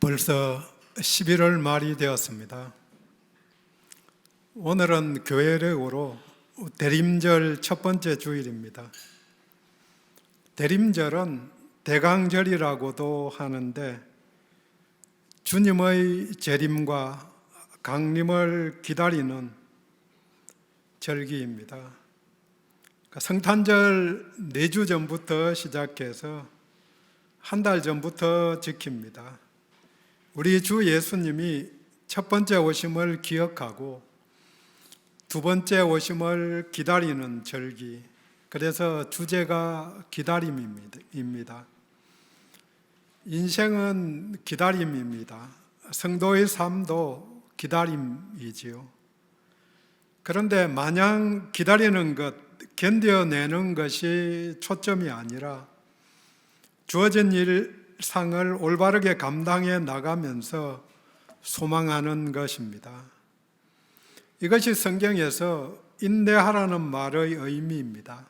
벌써 11월 말이 되었습니다. 오늘은 교회력으로 대림절 첫 번째 주일입니다. 대림절은 대강절이라고도 하는데 주님의 재림과 강림을 기다리는 절기입니다. 성탄절 4주 전부터 시작해서 한 달 전부터 지킵니다. 우리 주 예수님이 첫 번째 오심을 기억하고 두 번째 오심을 기다리는 절기, 그래서 주제가 기다림입니다. 인생은 기다림입니다. 성도의 삶도 기다림이지요. 그런데 마냥 기다리는 것, 견뎌내는 것이 초점이 아니라 주어진 일상을 올바르게 감당해 나가면서 소망하는 것입니다. 이것이 성경에서 인내하라는 말의 의미입니다.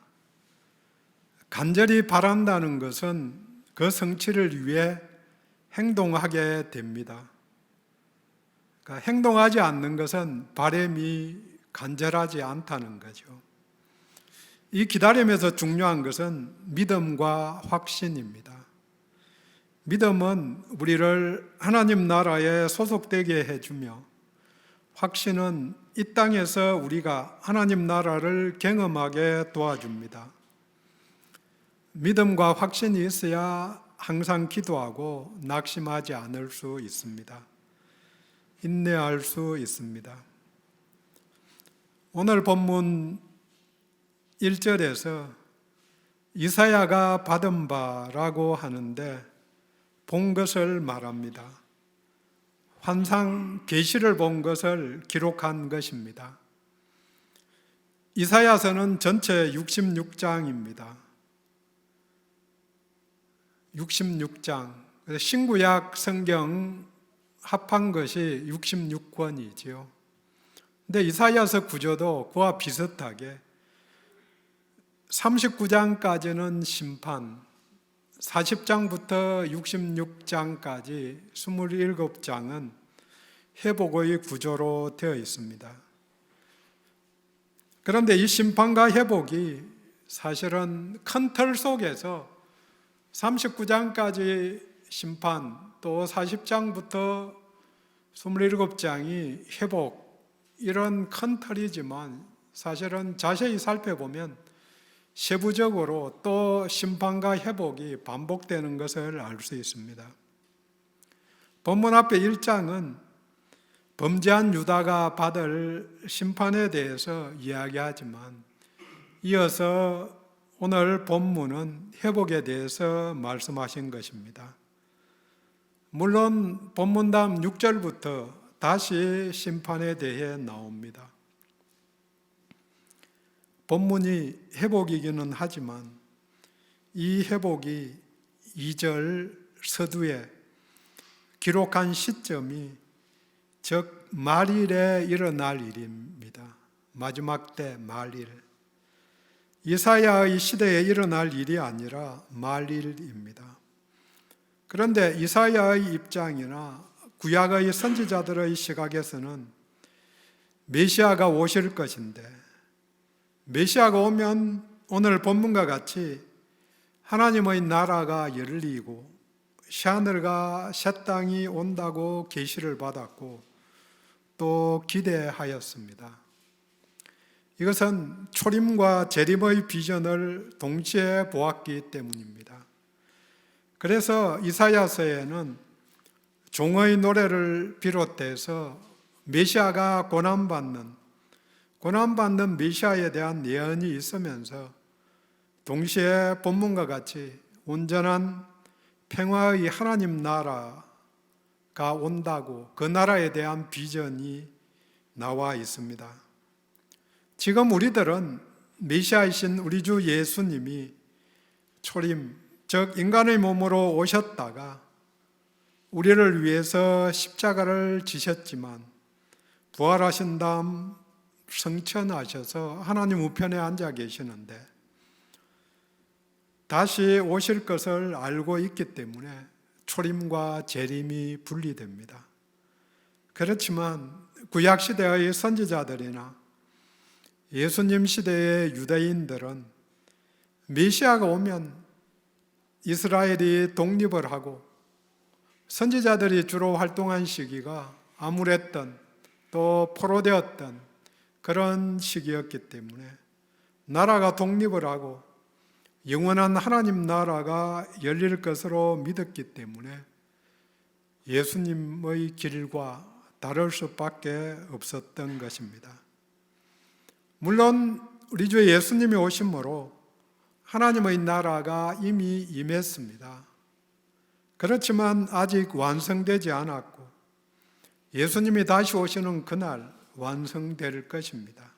간절히 바란다는 것은 그 성취를 위해 행동하게 됩니다. 그러니까 행동하지 않는 것은 바람이 간절하지 않다는 거죠. 이 기다림에서 중요한 것은 믿음과 확신입니다. 믿음은 우리를 하나님 나라에 소속되게 해주며, 확신은 이 땅에서 우리가 하나님 나라를 경험하게 도와줍니다. 믿음과 확신이 있어야 항상 기도하고 낙심하지 않을 수 있습니다. 인내할 수 있습니다. 오늘 본문 1절에서 이사야가 받은 바라고 하는데 본 것을 말합니다. 환상, 계시를 본 것을 기록한 것입니다. 이사야서는 전체 66장입니다. 66장. 신구약 성경 합한 것이 66권이지요. 근데 이사야서 구조도 그와 비슷하게 39장까지는 심판, 40장부터 66장까지 27장은 회복의 구조로 되어 있습니다. 그런데 이 심판과 회복이 사실은 큰 틀 속에서 39장까지 심판, 또 40장부터 27장이 회복, 이런 큰 틀이지만 사실은 자세히 살펴보면 세부적으로 또 심판과 회복이 반복되는 것을 알 수 있습니다. 본문 앞에 1장은 범죄한 유다가 받을 심판에 대해서 이야기하지만 이어서 오늘 본문은 회복에 대해서 말씀하신 것입니다. 물론 본문 다음 6절부터 다시 심판에 대해 나옵니다. 본문이 회복이기는 하지만 이 회복이 2절 서두에 기록한 시점이 즉 말일에 일어날 일입니다. 마지막 때 말일. 이사야의 시대에 일어날 일이 아니라 말일입니다. 그런데 이사야의 입장이나 구약의 선지자들의 시각에서는 메시아가 오실 것인데, 메시아가 오면 오늘 본문과 같이 하나님의 나라가 열리고 새하늘과 새 땅이 온다고 계시를 받았고 또 기대하였습니다. 이것은 초림과 재림의 비전을 동시에 보았기 때문입니다. 그래서 이사야서에는 종의 노래를 비롯해서 메시아가 고난받는 메시아에 대한 예언이 있으면서 동시에 본문과 같이 온전한 평화의 하나님 나라가 온다고 그 나라에 대한 비전이 나와 있습니다. 지금 우리들은 메시아이신 우리 주 예수님이 초림, 즉 인간의 몸으로 오셨다가 우리를 위해서 십자가를 지셨지만 부활하신 다음 성천하셔서 하나님 우편에 앉아 계시는데 다시 오실 것을 알고 있기 때문에 초림과 재림이 분리됩니다. 그렇지만 구약시대의 선지자들이나 예수님 시대의 유대인들은 메시아가 오면 이스라엘이 독립을 하고 선지자들이 주로 활동한 시기가 암울했던 또 포로되었던 그런 시기였기 때문에 나라가 독립을 하고 영원한 하나님 나라가 열릴 것으로 믿었기 때문에 예수님의 길과 다를 수밖에 없었던 것입니다. 물론 우리 주 예수님이 오심으로 하나님의 나라가 이미 임했습니다. 그렇지만 아직 완성되지 않았고 예수님이 다시 오시는 그날 완성될 것입니다.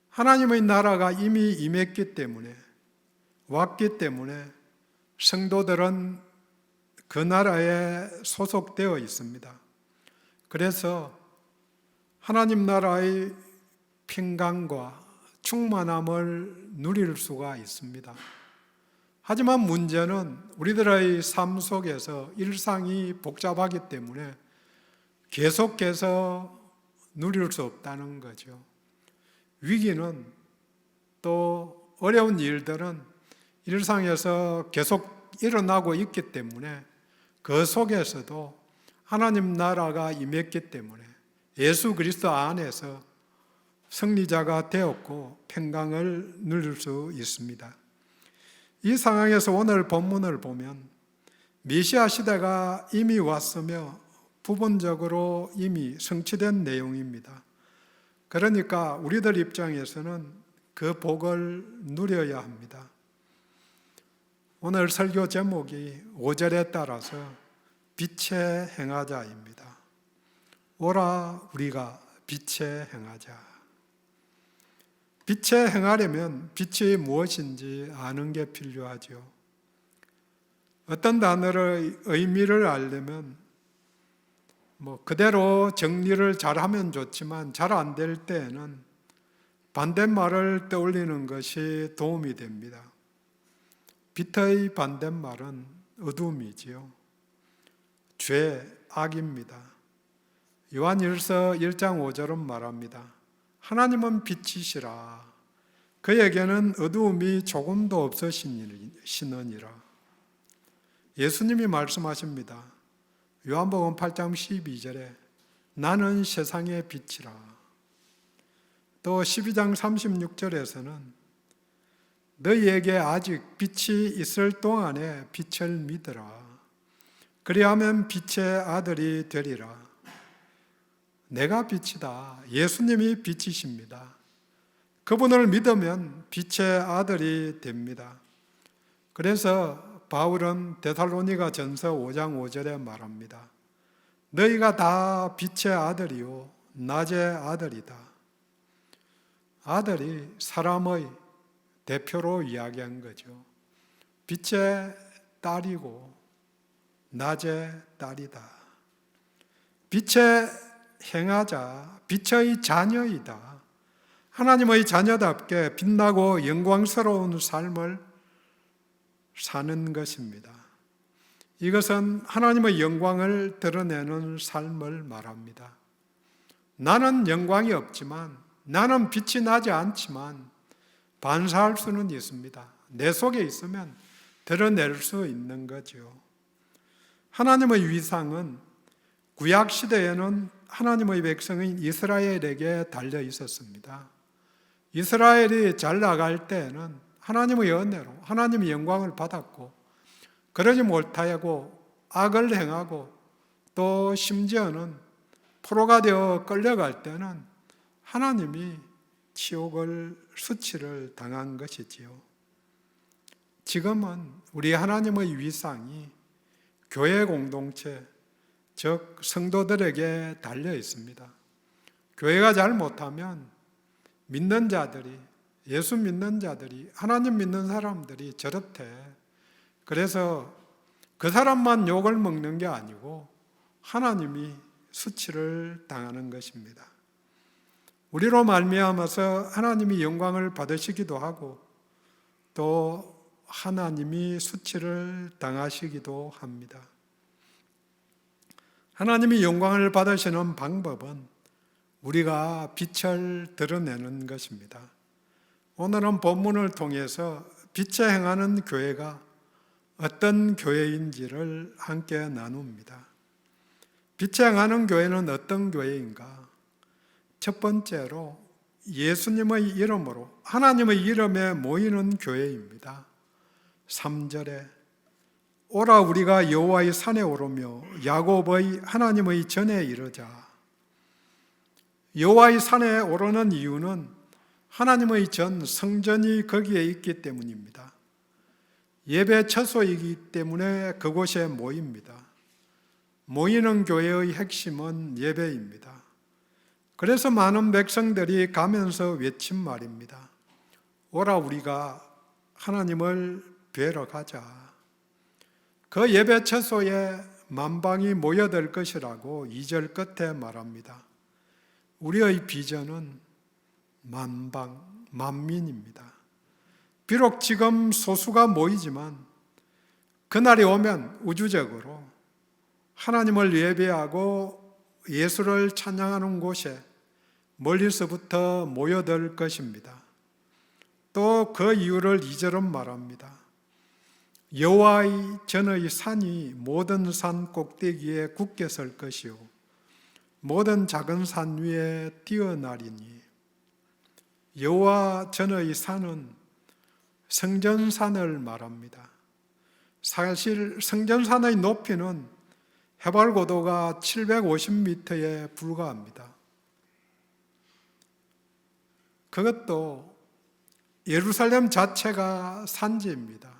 하나님의 나라가 이미 임했기 때문에 왔기 때문에 성도들은 그 나라에 소속되어 있습니다. 그래서 하나님 나라의 평강과 충만함을 누릴 수가 있습니다. 하지만 문제는 우리들의 삶 속에서 일상이 복잡하기 때문에 계속해서 누릴 수 없다는 거죠. 위기는 또 어려운 일들은 일상에서 계속 일어나고 있기 때문에 그 속에서도 하나님 나라가 임했기 때문에 예수 그리스도 안에서 승리자가 되었고 평강을 누릴 수 있습니다. 이 상황에서 오늘 본문을 보면 메시아 시대가 이미 왔으며 부분적으로 이미 성취된 내용입니다. 그러니까 우리들 입장에서는 그 복을 누려야 합니다. 오늘 설교 제목이 5절에 따라서 빛의 행하자입니다. 오라 우리가 빛의 행하자. 빛에 행하려면 빛이 무엇인지 아는 게 필요하죠. 어떤 단어의 의미를 알려면 그대로 정리를 잘하면 좋지만 잘 안 될 때에는 반대말을 떠올리는 것이 도움이 됩니다. 빛의 반대말은 어둠이지요. 죄, 악입니다. 요한일서 1장 5절은 말합니다. 하나님은 빛이시라. 그에게는 어두움이 조금도 없으시느니라. 예수님이 말씀하십니다. 요한복음 8장 12절에 나는 세상의 빛이라. 또 12장 36절에서는 너희에게 아직 빛이 있을 동안에 빛을 믿으라. 그리하면 빛의 아들이 되리라. 내가 빛이다. 예수님이 빛이십니다. 그분을 믿으면 빛의 아들이 됩니다. 그래서 바울은 데살로니가 전서 5장 5절에 말합니다. 너희가 다 빛의 아들이요 낮의 아들이다. 아들이 사람의 대표로 이야기한 거죠. 빛의 딸이고 낮의 딸이다. 빛의 행하자, 빛의 자녀이다. 하나님의 자녀답게 빛나고 영광스러운 삶을 사는 것입니다. 이것은 하나님의 영광을 드러내는 삶을 말합니다. 나는 영광이 없지만, 나는 빛이 나지 않지만 반사할 수는 있습니다. 내 속에 있으면 드러낼 수 있는 거죠. 하나님의 위상은 구약 시대에는 하나님의 백성인 이스라엘에게 달려 있었습니다. 이스라엘이 잘 나갈 때에는 하나님의 은혜로 하나님의 영광을 받았고, 그러지 못하고 악을 행하고 또 심지어는 포로가 되어 끌려갈 때는 하나님이 치욕을 수치를 당한 것이지요. 지금은 우리 하나님의 위상이 교회 공동체, 즉 성도들에게 달려 있습니다. 교회가 잘 못하면 믿는 자들이, 예수 믿는 자들이, 하나님 믿는 사람들이 저렇대. 그래서 그 사람만 욕을 먹는 게 아니고 하나님이 수치를 당하는 것입니다. 우리로 말미암아서 하나님이 영광을 받으시기도 하고 또 하나님이 수치를 당하시기도 합니다. 하나님이 영광을 받으시는 방법은 우리가 빛을 드러내는 것입니다. 오늘은 본문을 통해서 빛에 행하는 교회가 어떤 교회인지를 함께 나눕니다. 빛에 행하는 교회는 어떤 교회인가? 첫 번째로 예수님의 이름으로, 하나님의 이름에 모이는 교회입니다. 3절에 오라 우리가 여호와의 산에 오르며 야곱의 하나님의 전에 이르자. 여호와의 산에 오르는 이유는 하나님의 전 성전이 거기에 있기 때문입니다. 예배 처소이기 때문에 그곳에 모입니다. 모이는 교회의 핵심은 예배입니다. 그래서 많은 백성들이 가면서 외친 말입니다. 오라 우리가 하나님을 뵈러 가자. 그 예배 처소에 만방이 모여들 것이라고 2절 끝에 말합니다. 우리의 비전은 만방, 만민입니다. 비록 지금 소수가 모이지만 그날이 오면 우주적으로 하나님을 예배하고 예수를 찬양하는 곳에 멀리서부터 모여들 것입니다. 또 그 이유를 2절은 말합니다. 여호와의 전의 산이 모든 산 꼭대기에 굳게 설 것이요 모든 작은 산 위에 뛰어나리니. 여호와 전의 산은 성전산을 말합니다. 사실 성전산의 높이는 해발 고도가 750m에 불과합니다. 그것도 예루살렘 자체가 산지입니다.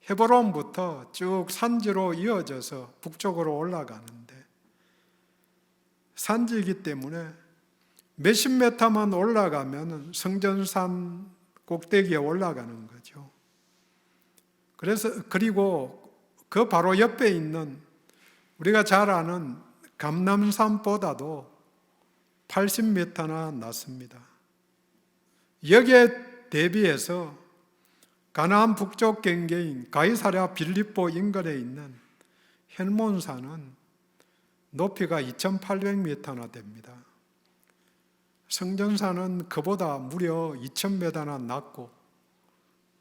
헤브론부터 쭉 산지로 이어져서 북쪽으로 올라가는데 산지이기 때문에 몇십 메타만 올라가면 성전산 꼭대기에 올라가는 거죠. 그리고 그 바로 옆에 있는 우리가 잘 아는 감람산보다도 80m나 낮습니다. 여기에 대비해서 가나안 북쪽 경계인 가이사랴 빌립보 인근에 있는 헬몬산은 높이가 2800m나 됩니다. 성전산은 그보다 무려 2000m나 낮고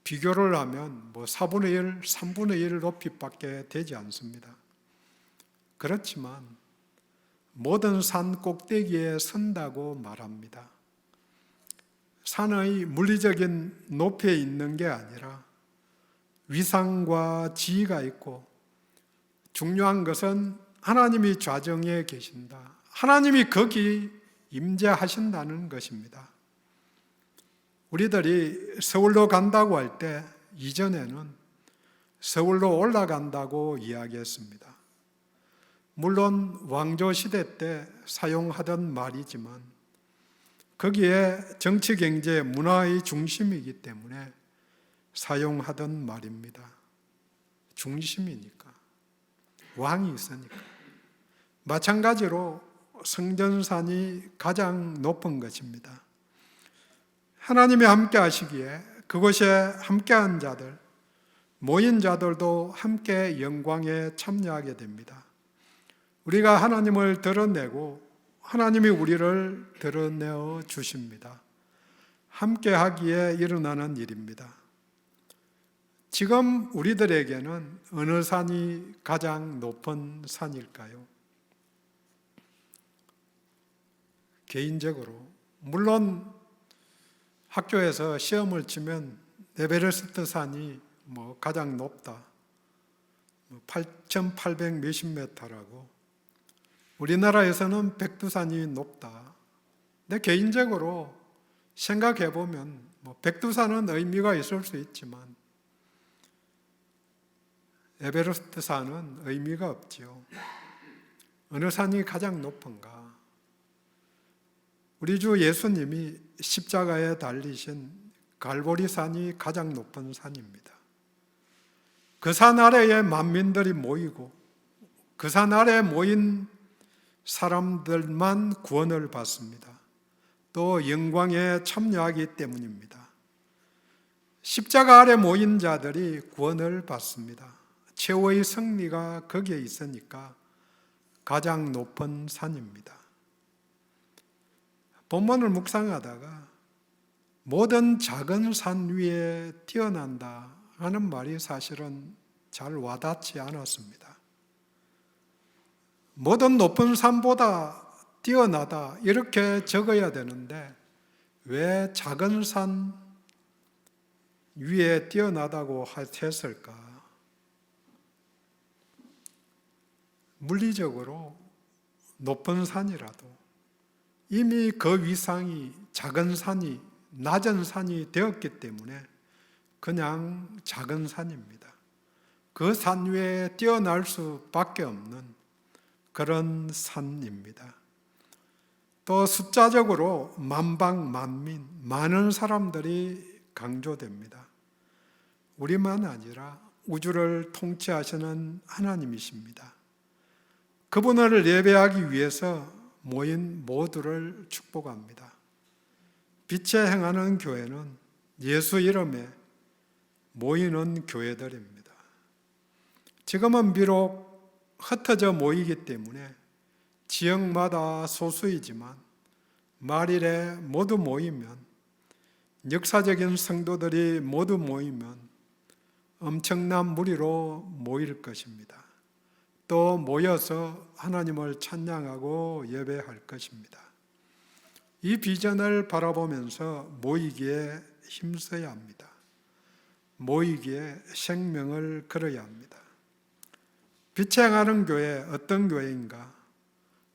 비교를 하면 4분의 1, 3분의 1 높이밖에 되지 않습니다. 그렇지만 모든 산 꼭대기에 선다고 말합니다. 산의 물리적인 높이에 있는 게 아니라 위상과 지위가 있고 중요한 것은 하나님이 좌정에 계신다. 하나님이 거기 임재하신다는 것입니다. 우리들이 서울로 간다고 할 때 이전에는 서울로 올라간다고 이야기했습니다. 물론 왕조 시대 때 사용하던 말이지만 거기에 정치, 경제, 문화의 중심이기 때문에 사용하던 말입니다. 중심이니까. 왕이 있으니까. 마찬가지로 성전산이 가장 높은 것입니다. 하나님이 함께 하시기에 그곳에 함께한 자들, 모인 자들도 함께 영광에 참여하게 됩니다. 우리가 하나님을 드러내고 하나님이 우리를 드러내어 주십니다. 함께 하기에 일어나는 일입니다. 지금 우리들에게는 어느 산이 가장 높은 산일까요? 개인적으로 물론 학교에서 시험을 치면 에베레스트 산이 가장 높다. 8,800 몇십 미터라고. 우리나라에서는 백두산이 높다. 근데 개인적으로 생각해 보면 백두산은 의미가 있을 수 있지만 에베레스트 산은 의미가 없지요. 어느 산이 가장 높은가? 우리 주 예수님이 십자가에 달리신 갈보리 산이 가장 높은 산입니다. 그 산 아래에 만민들이 모이고 그 산 아래에 모인 사람들만 구원을 받습니다. 또 영광에 참여하기 때문입니다. 십자가 아래 모인 자들이 구원을 받습니다. 최후의 승리가 거기에 있으니까 가장 높은 산입니다. 본문을 묵상하다가 모든 작은 산 위에 뛰어난다 하는 말이 사실은 잘 와닿지 않았습니다. 모든 높은 산보다 뛰어나다 이렇게 적어야 되는데 왜 작은 산 위에 뛰어나다고 했을까? 물리적으로 높은 산이라도 이미 그 위상이 작은 산이 낮은 산이 되었기 때문에 그냥 작은 산입니다. 그 산 위에 뛰어날 수밖에 없는 그런 산입니다. 또 숫자적으로 만방만민, 많은 사람들이 강조됩니다. 우리만 아니라 우주를 통치하시는 하나님이십니다. 그분을 예배하기 위해서 모인 모두를 축복합니다. 빛에 행하는 교회는 예수 이름에 모이는 교회들입니다. 지금은 비록 흩어져 모이기 때문에 지역마다 소수이지만 말일에 모두 모이면, 역사적인 성도들이 모두 모이면 엄청난 무리로 모일 것입니다. 또 모여서 하나님을 찬양하고 예배할 것입니다. 이 비전을 바라보면서 모이기에 힘써야 합니다. 모이기에 생명을 걸어야 합니다. 빛에 행하는 교회, 어떤 교회인가?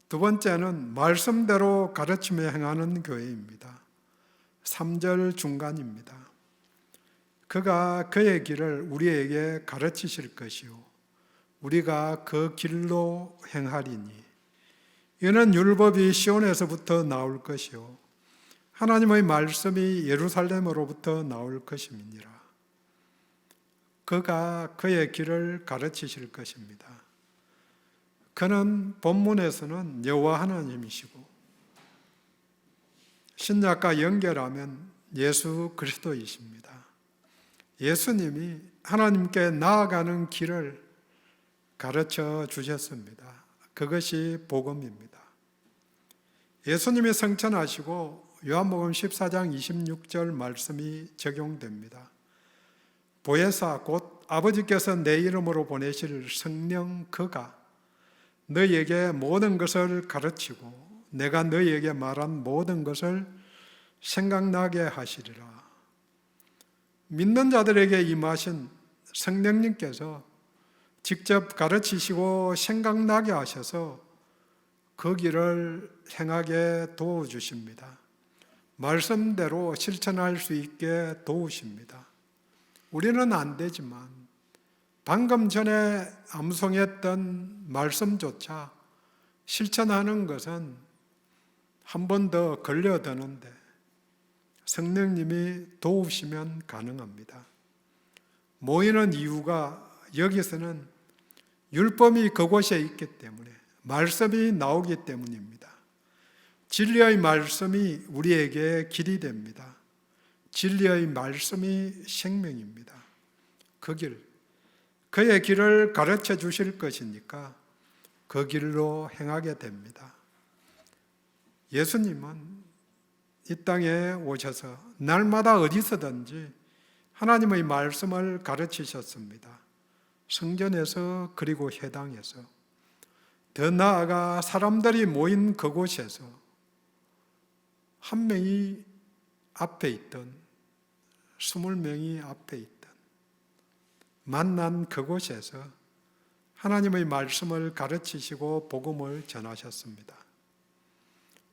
두 번째는 말씀대로 가르치며 행하는 교회입니다. 3절 중간입니다. 그가 그의 길을 우리에게 가르치실 것이요 우리가 그 길로 행하리니 이는 율법이 시온에서부터 나올 것이요 하나님의 말씀이 예루살렘으로부터 나올 것임이니라. 그가 그의 길을 가르치실 것입니다. 그는 본문에서는 여호와 하나님이시고 신약과 연결하면 예수 그리스도이십니다. 예수님이 하나님께 나아가는 길을 가르쳐 주셨습니다. 그것이 복음입니다. 예수님이 성천하시고 요한복음 14장 26절 말씀이 적용됩니다. 보혜사 곧 아버지께서 내 이름으로 보내실 성령 그가 너희에게 모든 것을 가르치고 내가 너희에게 말한 모든 것을 생각나게 하시리라. 믿는 자들에게 임하신 성령님께서 직접 가르치시고 생각나게 하셔서 그 길을 행하게 도와주십니다. 말씀대로 실천할 수 있게 도우십니다. 우리는 안 되지만 방금 전에 암송했던 말씀조차 실천하는 것은 한 번 더 걸려드는데 성령님이 도우시면 가능합니다. 모이는 이유가 여기서는 율법이 그곳에 있기 때문에 말씀이 나오기 때문입니다. 진리의 말씀이 우리에게 길이 됩니다. 진리의 말씀이 생명입니다. 그 길, 그의 길을 가르쳐 주실 것이니까 그 길로 행하게 됩니다. 예수님은 이 땅에 오셔서 날마다 어디서든지 하나님의 말씀을 가르치셨습니다. 성전에서 그리고 회당에서 더 나아가 사람들이 모인 그곳에서 한 명이 앞에 있던 20명이 앞에 있던 만난 그곳에서 하나님의 말씀을 가르치시고 복음을 전하셨습니다.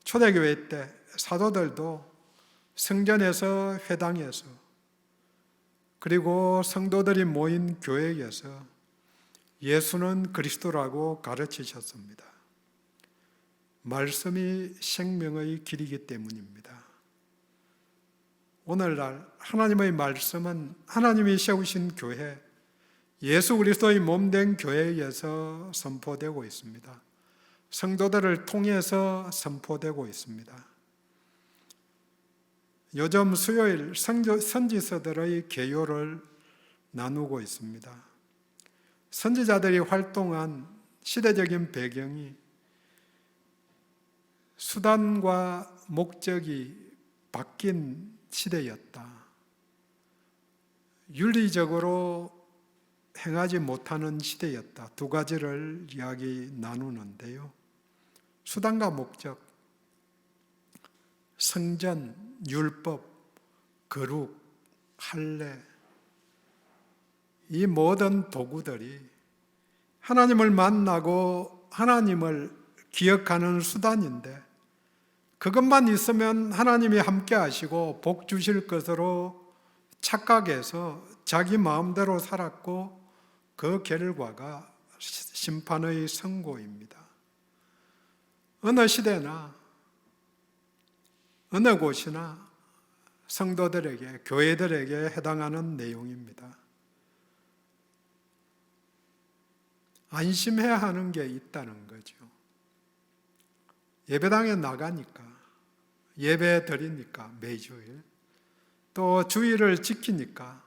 초대교회 때 사도들도 성전에서 회당에서 그리고 성도들이 모인 교회에서 예수는 그리스도라고 가르치셨습니다. 말씀이 생명의 길이기 때문입니다. 오늘날 하나님의 말씀은 하나님이 세우신 교회, 예수 그리스도의 몸된 교회에서 선포되고 있습니다. 성도들을 통해서 선포되고 있습니다. 요즘 수요일 선지서들의 개요를 나누고 있습니다. 선지자들이 활동한 시대적인 배경이 수단과 목적이 바뀐 시대였다. 윤리적으로 행하지 못하는 시대였다. 두 가지를 이야기 나누는데요. 수단과 목적, 성전, 율법, 거룩, 할례, 이 모든 도구들이 하나님을 만나고 하나님을 기억하는 수단인데, 그것만 있으면 하나님이 함께 하시고 복 주실 것으로 착각해서 자기 마음대로 살았고, 그 결과가 심판의 선고입니다. 어느 시대나 어느 곳이나 성도들에게, 교회들에게 해당하는 내용입니다. 안심해야 하는 게 있다는 거죠. 예배당에 나가니까, 예배 드리니까 매주일, 또 주일을 지키니까,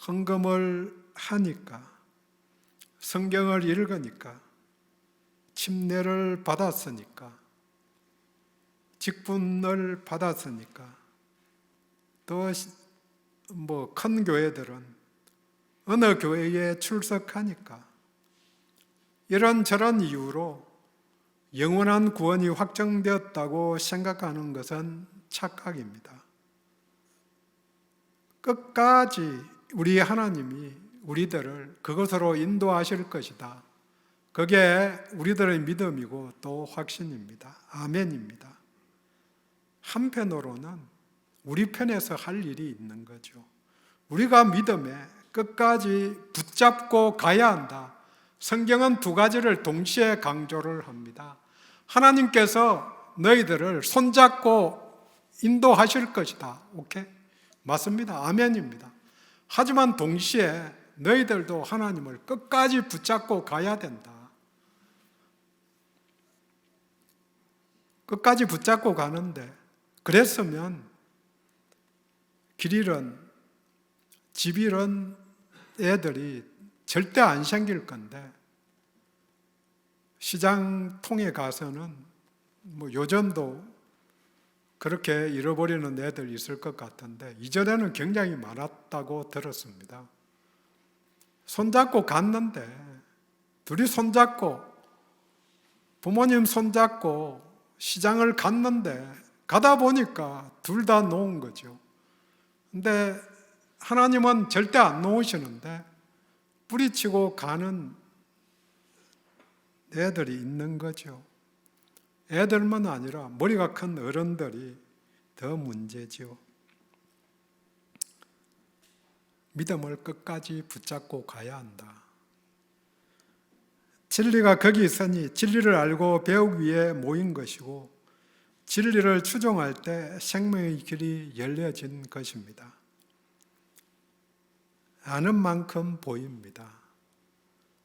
헌금을 하니까, 성경을 읽으니까, 침례를 받았으니까, 직분을 받았으니까, 또 큰 교회들은 어느 교회에 출석하니까, 이런저런 이유로 영원한 구원이 확정되었다고 생각하는 것은 착각입니다. 끝까지 우리 하나님이 우리들을 그것으로 인도하실 것이다. 그게 우리들의 믿음이고 또 확신입니다. 아멘입니다. 한편으로는 우리 편에서 할 일이 있는 거죠. 우리가 믿음에 끝까지 붙잡고 가야 한다. 성경은 두 가지를 동시에 강조를 합니다. 하나님께서 너희들을 손잡고 인도하실 것이다. 오케이? 맞습니다. 아멘입니다. 하지만 동시에 너희들도 하나님을 끝까지 붙잡고 가야 된다. 끝까지 붙잡고 가는데, 그랬으면 길 잃은, 집 잃은 애들이 절대 안 생길 건데, 시장 통에 가서는 요즘도 그렇게 잃어버리는 애들 있을 것 같은데, 이전에는 굉장히 많았다고 들었습니다. 손잡고 갔는데, 둘이 손잡고, 부모님 손잡고 시장을 갔는데, 가다 보니까 둘 다 놓은 거죠. 근데 하나님은 절대 안 놓으시는데, 뿌리치고 가는 애들이 있는 거죠. 애들만 아니라 머리가 큰 어른들이 더 문제죠. 믿음을 끝까지 붙잡고 가야 한다. 진리가 거기 있으니 진리를 알고 배우기 위해 모인 것이고, 진리를 추종할 때 생명의 길이 열려진 것입니다. 아는 만큼 보입니다.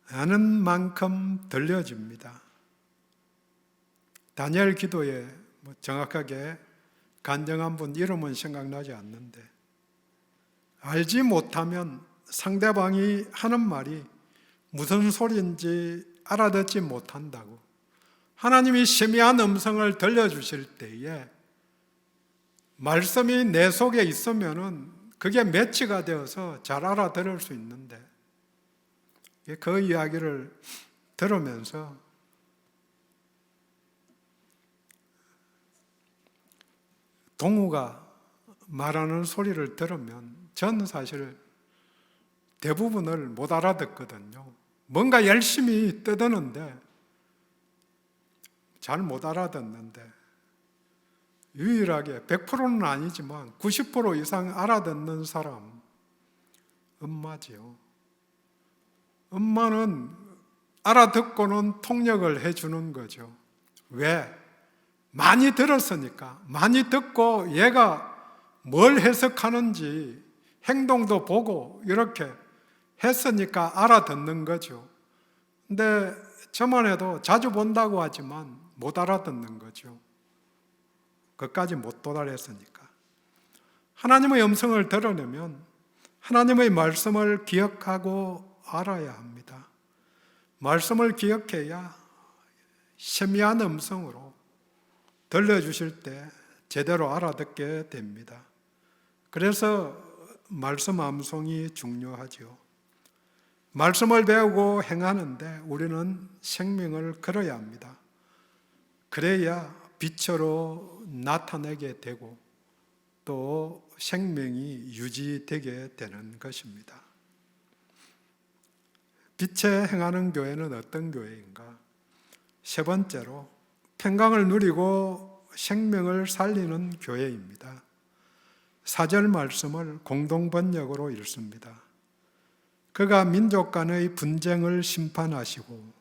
아는 만큼 들려집니다. 다니엘 기도에 정확하게 간증한 분 이름은 생각나지 않는데, 알지 못하면 상대방이 하는 말이 무슨 소리인지 알아듣지 못한다고. 하나님이 세미한 음성을 들려주실 때에 말씀이 내 속에 있으면은 그게 매치가 되어서 잘 알아들을 수 있는데, 그 이야기를 들으면서 동우가 말하는 소리를 들으면 저는 사실 대부분을 못 알아듣거든요. 뭔가 열심히 떠드는데 잘 못 알아듣는데, 유일하게 100%는 아니지만 90% 이상 알아듣는 사람 엄마지요. 엄마는 알아듣고는 통역을 해주는 거죠. 왜? 많이 들었으니까. 많이 듣고 얘가 뭘 해석하는지 행동도 보고 이렇게 했으니까 알아듣는 거죠. 근데 저만 해도 자주 본다고 하지만 못 알아듣는 거죠. 그것까지 못 도달했으니까. 하나님의 음성을 들으려면 하나님의 말씀을 기억하고 알아야 합니다. 말씀을 기억해야 세미한 음성으로 들려주실 때 제대로 알아듣게 됩니다. 그래서 말씀 암송이 중요하지요. 말씀을 배우고 행하는데 우리는 생명을 걸어야 합니다. 그래야 빛으로 나타내게 되고 또 생명이 유지되게 되는 것입니다. 빛에 행하는 교회는 어떤 교회인가? 세 번째로 평강을 누리고 생명을 살리는 교회입니다. 4절 말씀을 공동 번역으로 읽습니다. 그가 민족 간의 분쟁을 심판하시고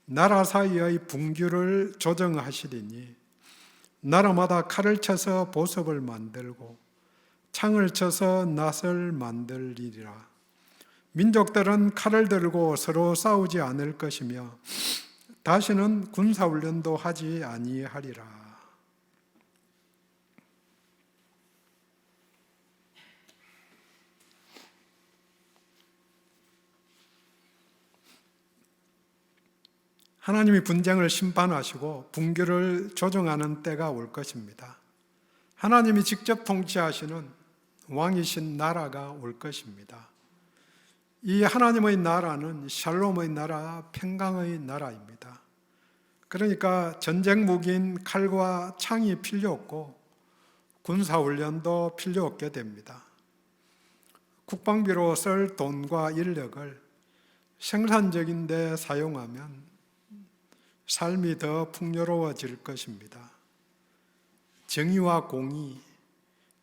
나라 사이의 분규를 조정하시리니 나라마다 칼을 쳐서 보석을 만들고 창을 쳐서 낫을 만들리리라. 민족들은 칼을 들고 서로 싸우지 않을 것이며 다시는 군사훈련도 하지 아니하리라. 하나님이 분쟁을 심판하시고 분규를 조정하는 때가 올 것입니다. 하나님이 직접 통치하시는 왕이신 나라가 올 것입니다. 이 하나님의 나라는 샬롬의 나라, 평강의 나라입니다. 그러니까 전쟁 무기인 칼과 창이 필요 없고 군사훈련도 필요 없게 됩니다. 국방비로 쓸 돈과 인력을 생산적인 데 사용하면 삶이 더 풍요로워질 것입니다. 정의와 공의,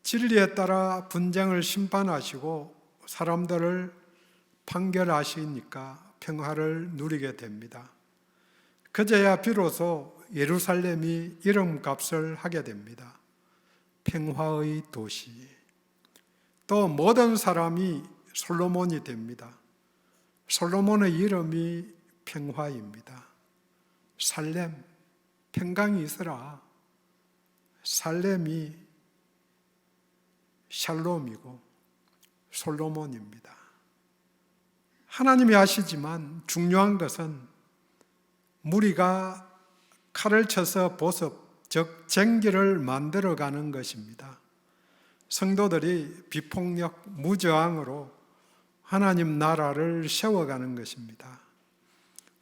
진리에 따라 분쟁을 심판하시고 사람들을 판결하시니까 평화를 누리게 됩니다. 그제야 비로소 예루살렘이 이름값을 하게 됩니다. 평화의 도시. 또 모든 사람이 솔로몬이 됩니다. 솔로몬의 이름이 평화입니다. 살렘, 평강이 있으라. 살렘이 샬롬이고 솔로몬입니다. 하나님이 아시지만 중요한 것은 무리가 칼을 쳐서 보석, 즉 쟁기를 만들어가는 것입니다. 성도들이 비폭력, 무저항으로 하나님 나라를 세워가는 것입니다.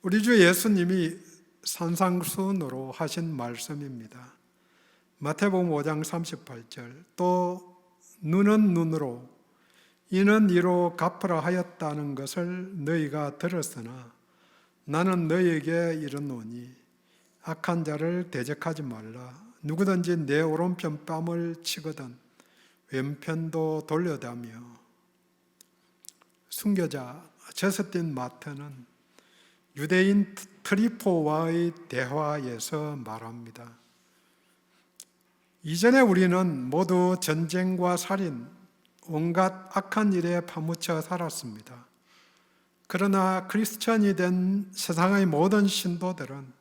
우리 주 예수님이 산상수훈으로 하신 말씀입니다. 마태복음 5장 38절, 또 눈은 눈으로 이는 이로 갚으라 하였다는 것을 너희가 들었으나 나는 너희에게 이르노니 악한 자를 대적하지 말라. 누구든지 내 오른편 뺨을 치거든 왼편도 돌려다며. 순교자 저스틴 마트는 유대인 트리포와의 대화에서 말합니다. 이전에 우리는 모두 전쟁과 살인, 온갖 악한 일에 파묻혀 살았습니다. 그러나 크리스천이 된 세상의 모든 신도들은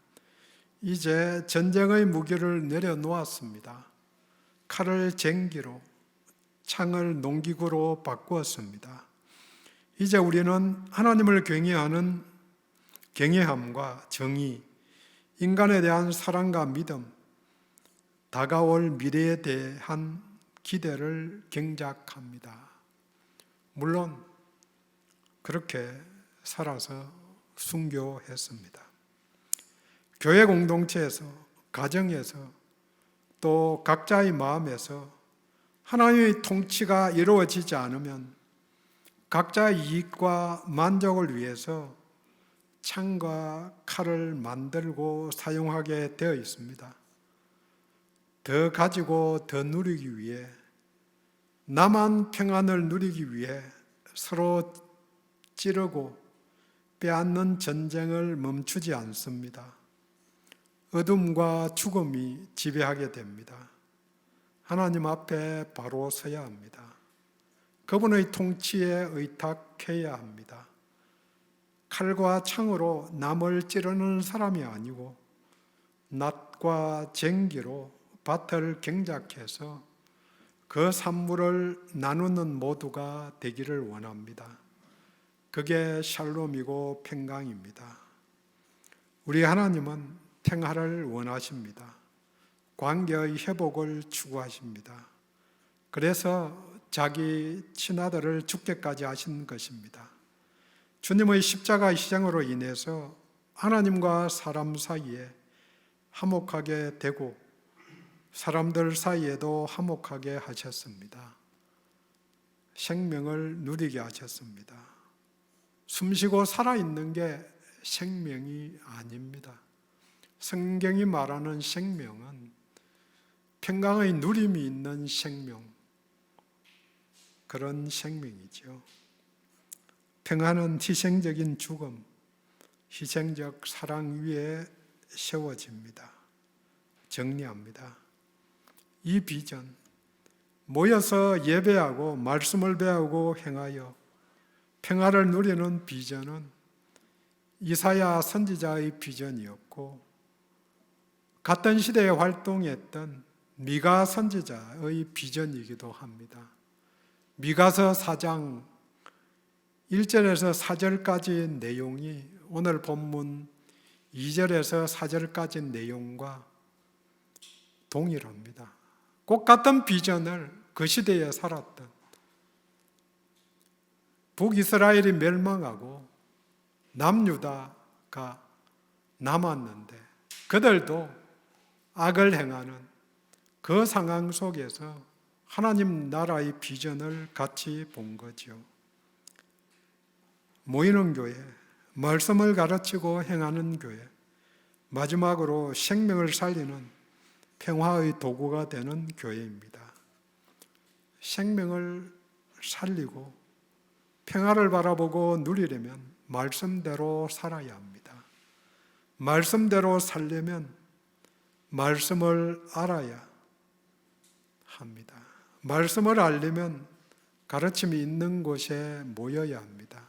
이제 전쟁의 무기를 내려놓았습니다. 칼을 쟁기로, 창을 농기구로 바꾸었습니다. 이제 우리는 하나님을 경외함과 정의, 인간에 대한 사랑과 믿음, 다가올 미래에 대한 기대를 경작합니다. 물론 그렇게 살아서 순교했습니다. 교회 공동체에서, 가정에서, 또 각자의 마음에서 하나님의 통치가 이루어지지 않으면 각자의 이익과 만족을 위해서 창과 칼을 만들고 사용하게 되어 있습니다. 더 가지고 더 누리기 위해, 나만 평안을 누리기 위해 서로 찌르고 빼앗는 전쟁을 멈추지 않습니다. 어둠과 죽음이 지배하게 됩니다. 하나님 앞에 바로 서야 합니다. 그분의 통치에 의탁해야 합니다. 칼과 창으로 남을 찌르는 사람이 아니고 낫과 쟁기로 밭을 경작해서 그 산물을 나누는 모두가 되기를 원합니다. 그게 샬롬이고 평강입니다. 우리 하나님은 평화를 원하십니다. 관계의 회복을 추구하십니다. 그래서 자기 친아들을 죽게까지 하신 것입니다. 주님의 십자가 희생으로 인해서 하나님과 사람 사이에 화목하게 되고 사람들 사이에도 화목하게 하셨습니다. 생명을 누리게 하셨습니다. 숨쉬고 살아있는 게 생명이 아닙니다. 성경이 말하는 생명은 평강의 누림이 있는 생명, 그런 생명이죠. 평화는 희생적인 죽음, 희생적 사랑 위에 세워집니다. 정리합니다. 이 비전, 모여서 예배하고 말씀을 배우고 행하여 평화를 누리는 비전은 이사야 선지자의 비전이었고 같은 시대에 활동했던 미가 선지자의 비전이기도 합니다. 미가서 4장 1절에서 4절까지 내용이 오늘 본문 2절에서 4절까지 내용과 동일합니다. 꼭 같은 비전을 그 시대에 살았던 북이스라엘이 멸망하고 남유다가 남았는데 그들도 악을 행하는 그 상황 속에서 하나님 나라의 비전을 같이 본 거죠. 모이는 교회, 말씀을 가르치고 행하는 교회, 마지막으로 생명을 살리는 평화의 도구가 되는 교회입니다. 생명을 살리고 평화를 바라보고 누리려면 말씀대로 살아야 합니다. 말씀대로 살려면 말씀을 알아야 합니다. 말씀을 알려면 가르침이 있는 곳에 모여야 합니다.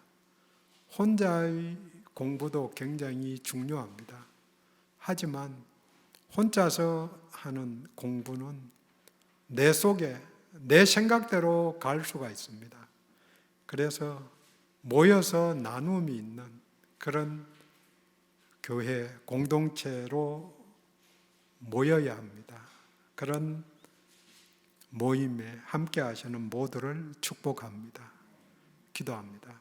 혼자의 공부도 굉장히 중요합니다. 하지만 혼자서 하는 공부는 내 속에 내 생각대로 갈 수가 있습니다. 그래서 모여서 나눔이 있는 그런 교회 공동체로 모여야 합니다. 그런 모임에 함께 하시는 모두를 축복합니다. 기도합니다.